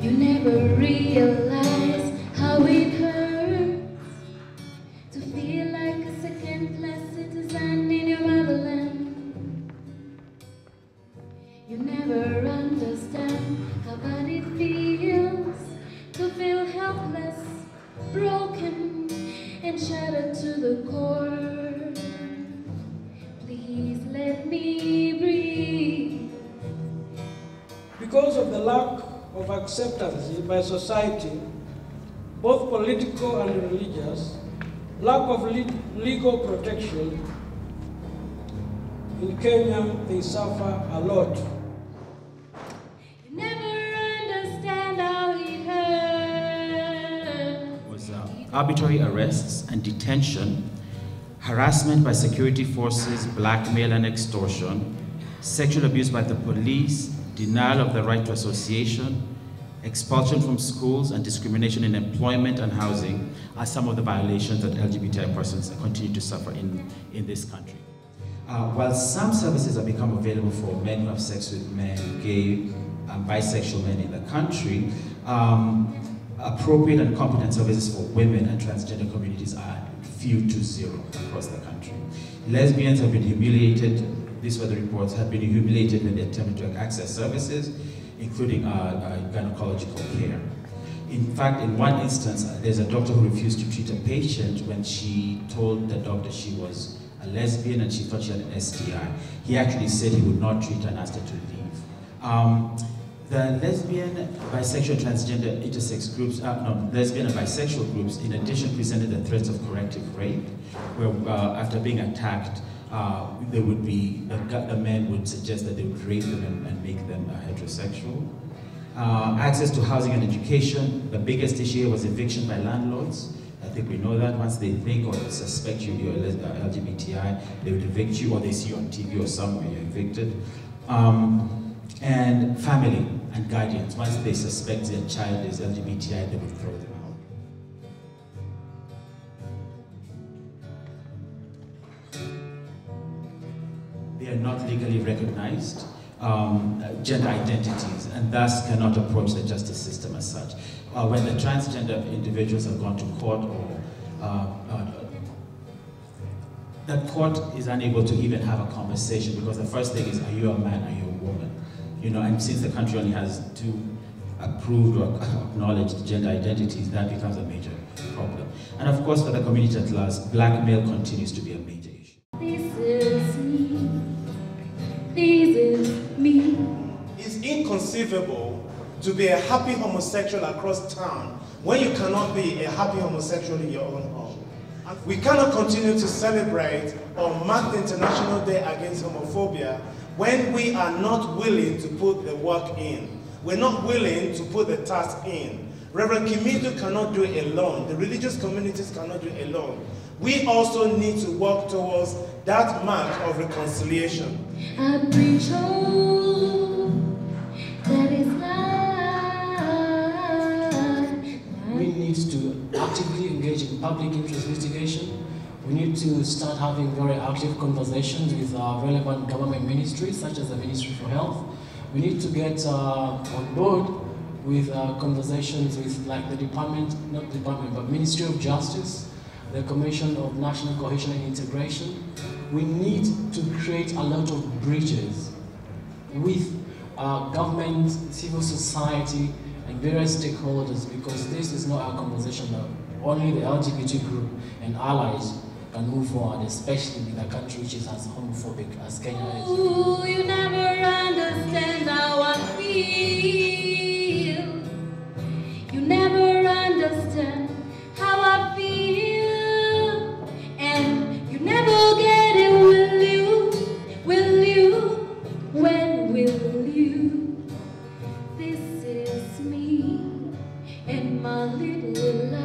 You never realize how it hurts to feel like a second-class citizen in your motherland. You never understand how bad it feels to feel helpless, broken, and shattered to the core. Please let me breathe. Because of the lack of acceptance by society, both political and religious, lack of legal protection, in Kenya they suffer a lot. You never understand how it hurts. Was arbitrary arrests and detention, harassment by security forces, blackmail and extortion, sexual abuse by the police, denial of the right to association, expulsion from schools, and discrimination in employment and housing are some of the violations that LGBTI persons continue to suffer in this country. While some services have become available for men who have sex with men, gay, and bisexual men in the country, appropriate and competent services for women and transgender communities are few to zero across the country. Lesbians have been humiliated. These were the reports, have been humiliated when they attempted to access services, including gynecological care. In fact, in one instance, there's a doctor who refused to treat a patient when she told the doctor she was a lesbian and she thought she had an STI. He actually said he would not treat her and asked her to leave. The lesbian, bisexual, transgender, intersex groups, lesbian and bisexual groups, in addition, presented the threats of corrective rape, where after being attacked, there would be, the men would suggest that they would rape them and make them heterosexual. Access to housing and education. The biggest issue here was eviction by landlords. I think we know that. Once they think or suspect you're LGBTI, they would evict you, or they see you on TV or somewhere you're evicted. And family and guardians. Once they suspect their child is LGBTI, they would throw them out. They are not legally recognized gender identities and thus cannot approach the justice system as such. When the transgender individuals have gone to court, or the court is unable to even have a conversation, because the first thing is, are you a man, are you a woman? You know, and since the country only has 2 approved or acknowledged gender identities, that becomes a major problem. And of course, for the community at large, blackmail continues to be a major issue. This is me. This is me. It's inconceivable to be a happy homosexual across town when you cannot be a happy homosexual in your own home. We cannot continue to celebrate or mark the International Day Against Homophobia when we are not willing to put the work in. We're not willing to put the task in. Reverend Kimidu cannot do it alone. The religious communities cannot do it alone. We also need to work towards that mark of reconciliation. I preach hope that is life. We need to actively engage in public interest litigation. We need to start having very active conversations with relevant government ministries, such as the Ministry for Health. We need to get on board with conversations with, like, the Ministry of Justice, the Commission of National Cohesion and Integration. We need to create a lot of bridges with government, civil society, and various stakeholders, because this is not a conversation that only the LGBT group and allies can move forward, especially in a country which is as homophobic as Kenya is. Ooh, you never understand how I feel. You never understand how I feel. And you never get it, will you? Will you? When will you? This is me and my little